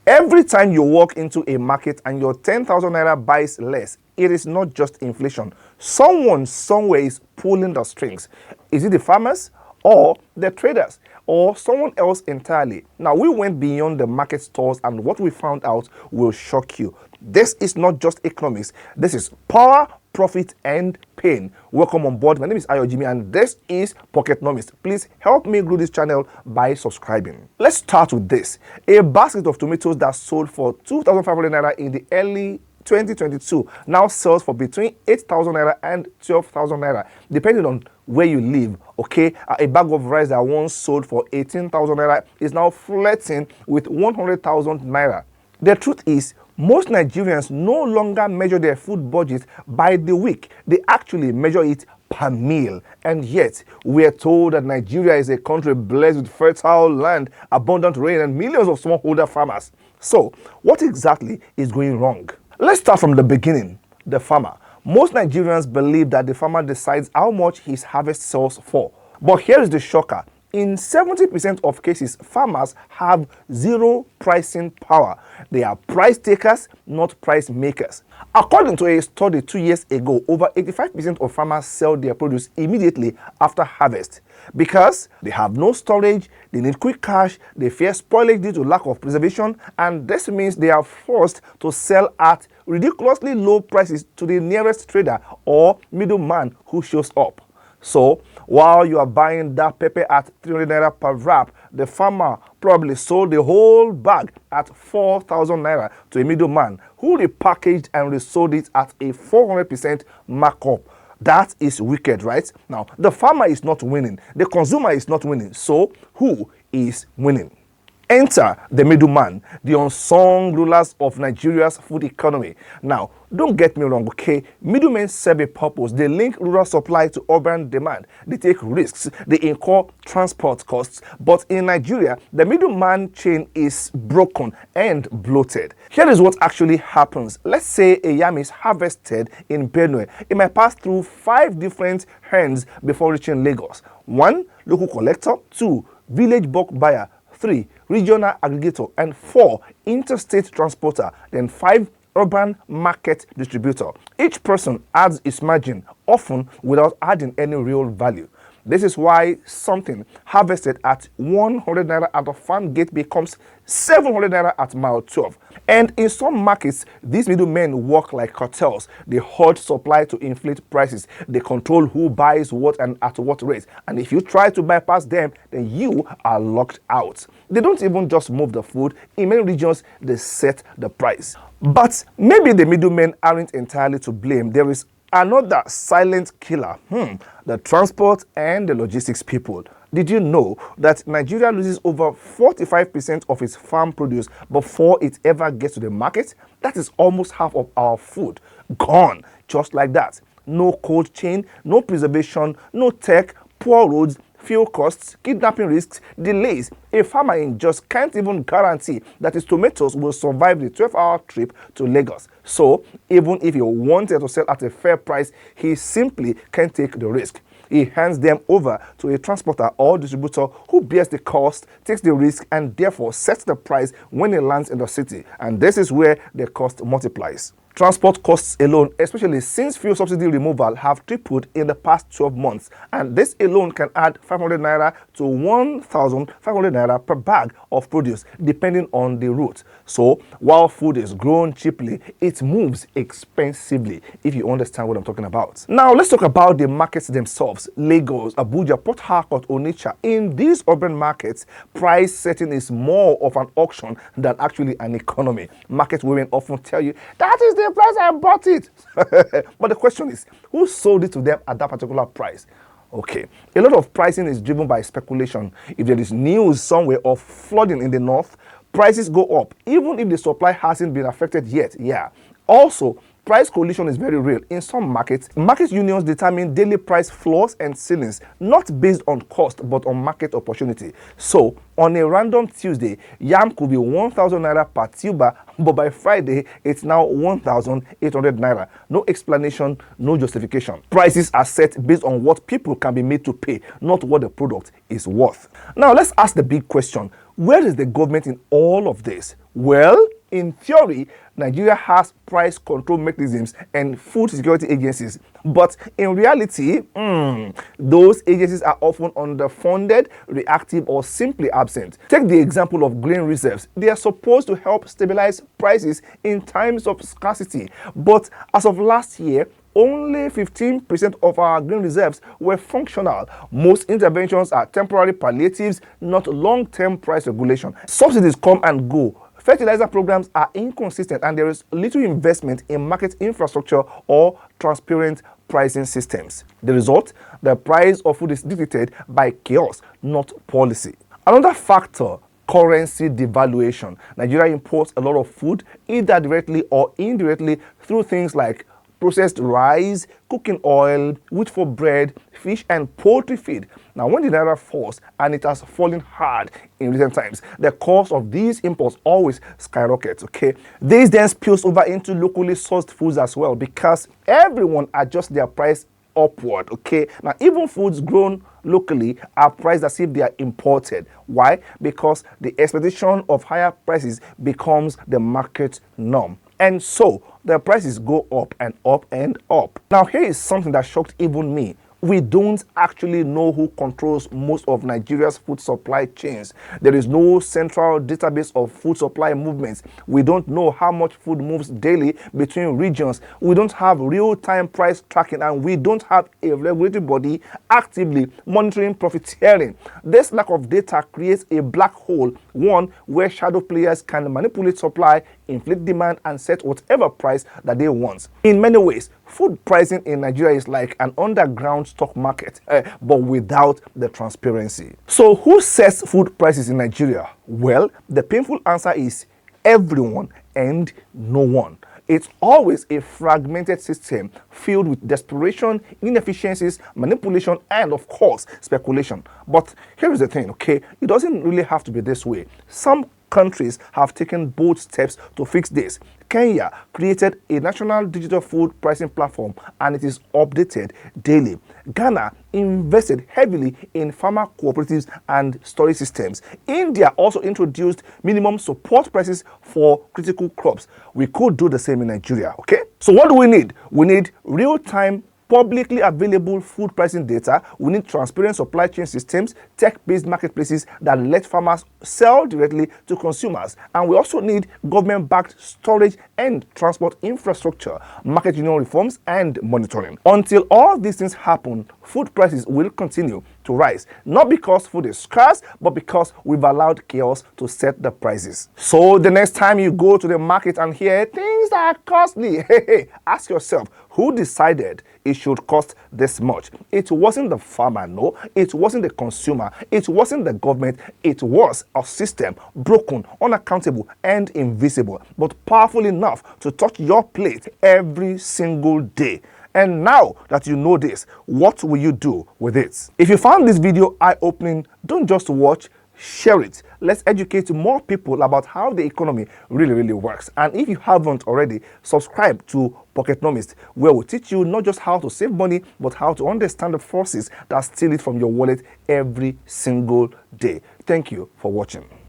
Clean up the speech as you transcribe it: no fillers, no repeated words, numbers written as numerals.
Every time you walk into a market and your 10,000 naira buys less, it is not just inflation. Someone somewhere is pulling the strings. Is it the farmers or the traders or someone else entirely? Now, we went beyond the market stores and what we found out will shock you. This is not just economics. This is power, profit, and pain. Welcome on board. My name is Ayojimi and this is Pocketnomics. Please help me grow this channel by subscribing. Let's start with this. A basket of tomatoes that sold for 2,500 naira in the early 2022 now sells for between 8,000 naira and 12,000 naira, depending on where you live. Okay, a bag of rice that once sold for 18,000 naira is now flirting with 100,000 naira. The truth is, most Nigerians no longer measure their food budget by the week. They actually measure it per meal. And yet, we are told that Nigeria is a country blessed with fertile land, abundant rain, and millions of smallholder farmers. So, what exactly is going wrong? Let's start from the beginning. The farmer. Most Nigerians believe that the farmer decides how much his harvest sells for. But here is the shocker. In 70% of cases, farmers have zero pricing power. They are price takers, not price makers. According to a study 2 years ago, over 85% of farmers sell their produce immediately after harvest because they have no storage, they need quick cash, they fear spoilage due to lack of preservation, and this means they are forced to sell at ridiculously low prices to the nearest trader or middleman who shows up. So, while you are buying that pepper at 300 naira per wrap, the farmer probably sold the whole bag at 4,000 naira to a middleman who repackaged and resold it at a 400% markup. That is wicked, right? Now, the farmer is not winning. The consumer is not winning. So, who is winning? Enter the middleman, the unsung rulers of Nigeria's food economy. Now, don't get me wrong, okay? Middlemen serve a purpose. They link rural supply to urban demand. They take risks. They incur transport costs. But in Nigeria, the middleman chain is broken and bloated. Here is what actually happens. Let's say a yam is harvested in Benue. It might pass through 5 different hands before reaching Lagos. 1, local collector. 2, village bulk buyer. 3, regional aggregator, and 4, interstate transporter, then 5, urban market distributor. Each person adds its margin, often without adding any real value. This is why something harvested at 100 naira at the farm gate becomes 700 naira at mile 12. And in some markets, these middlemen work like cartels. They hoard supply to inflate prices. They control who buys what and at what rate. And if you try to bypass them, then you are locked out. They don't even just move the food. In many regions, they set the price. But maybe the middlemen aren't entirely to blame. There is another silent killer, the transport and the logistics people. Did you know that Nigeria loses over 45% of its farm produce before it ever gets to the market? That is almost half of our food gone, just like that. No cold chain, no preservation, no tech, poor roads, fuel costs, kidnapping risks, delays. A farmer in just can't even guarantee that his tomatoes will survive the 12-hour trip to Lagos. So, even if he wanted to sell at a fair price, he simply can't take the risk. He hands them over to a transporter or distributor who bears the cost, takes the risk, and therefore sets the price when it lands in the city. And this is where the cost multiplies. Transport costs alone, especially since fuel subsidy removal, have tripled in the past 12 months. And this alone can add 500 naira to 1,500 naira per bag of produce, depending on the route. So, while food is grown cheaply, it moves expensively, if you understand what I'm talking about. Now, let's talk about the markets themselves. Lagos, Abuja, Port Harcourt, Onitsha. In these urban markets, price setting is more of an auction than actually an economy. Market women often tell you, that is the price I bought it. But the question is, who sold it to them at that particular price? Okay, a lot of pricing is driven by speculation. If there is news somewhere of flooding in the north, prices go up, even if the supply hasn't been affected yet. Yeah. Also, price collision is very real. In some markets, market unions determine daily price floors and ceilings, not based on cost, but on market opportunity. So, on a random Tuesday, yam could be 1,000 naira per tuber, but by Friday, it's now 1,800 naira. No explanation, no justification. Prices are set based on what people can be made to pay, not what the product is worth. Now, let's ask the big question. where is the government in all of this? Well, in theory, Nigeria has price control mechanisms and food security agencies, but in reality, those agencies are often underfunded, reactive, or simply absent. Take the example of grain reserves. They are supposed to help stabilize prices in times of scarcity, but as of last year, only 15% of our grain reserves were functional. Most interventions are temporary palliatives, not long-term price regulation. Subsidies come and go. Fertilizer programs are inconsistent, and there is little investment in market infrastructure or transparent pricing systems. The result? The price of food is dictated by chaos, not policy. Another factor: currency devaluation. Nigeria imports a lot of food, either directly or indirectly, through things like processed rice, cooking oil, wheat for bread, fish, and poultry feed. Now, when the naira falls, and it has fallen hard in recent times, the cost of these imports always skyrockets, okay? This then spills over into locally sourced foods as well, because everyone adjusts their price upward, okay? Now, even foods grown locally are priced as if they are imported. Why? Because the expectation of higher prices becomes the market norm. And so the prices go up and up and up. Now, here is something that shocked even me. We don't actually know who controls most of Nigeria's food supply chains. There is no central database of food supply movements. We don't know how much food moves daily between regions. We don't have real-time price tracking, and we don't have a regulatory body actively monitoring profiteering. This lack of data creates a black hole, one where shadow players can manipulate supply, inflate demand, and set whatever price that they want. In many ways, food pricing in Nigeria is like an underground stock market, but without the transparency. So who sets food prices in Nigeria? Well, the painful answer is everyone and no one. It's always a fragmented system filled with desperation, inefficiencies, manipulation, and of course, speculation. But here is the thing, okay? It doesn't really have to be this way. Some countries have taken bold steps to fix this. Kenya created a national digital food pricing platform, and it is updated daily. Ghana invested heavily in farmer cooperatives and storage systems. India also introduced minimum support prices for critical crops. We could do the same in Nigeria, okay? So what do we need? We need real-time publicly available food pricing data. We need transparent supply chain systems, tech-based marketplaces that let farmers sell directly to consumers. And we also need government-backed storage and transport infrastructure, market union reforms, and monitoring. Until all these things happen, food prices will continue to rise, not because food is scarce, but because we've allowed chaos to set the prices. So the next time you go to the market and hear things are costly, ask yourself, who decided it should cost this much? It wasn't the farmer, no. It wasn't the consumer. It wasn't the government. It was a system, broken, unaccountable, and invisible, but powerful enough to touch your plate every single day. And now that you know this, what will you do with it? If you found this video eye-opening, don't just watch, share it. Let's educate more people about how the economy really works. And if you haven't already, subscribe to Pocketnomics, where we'll teach you not just how to save money, but how to understand the forces that steal it from your wallet every single day. Thank you for watching.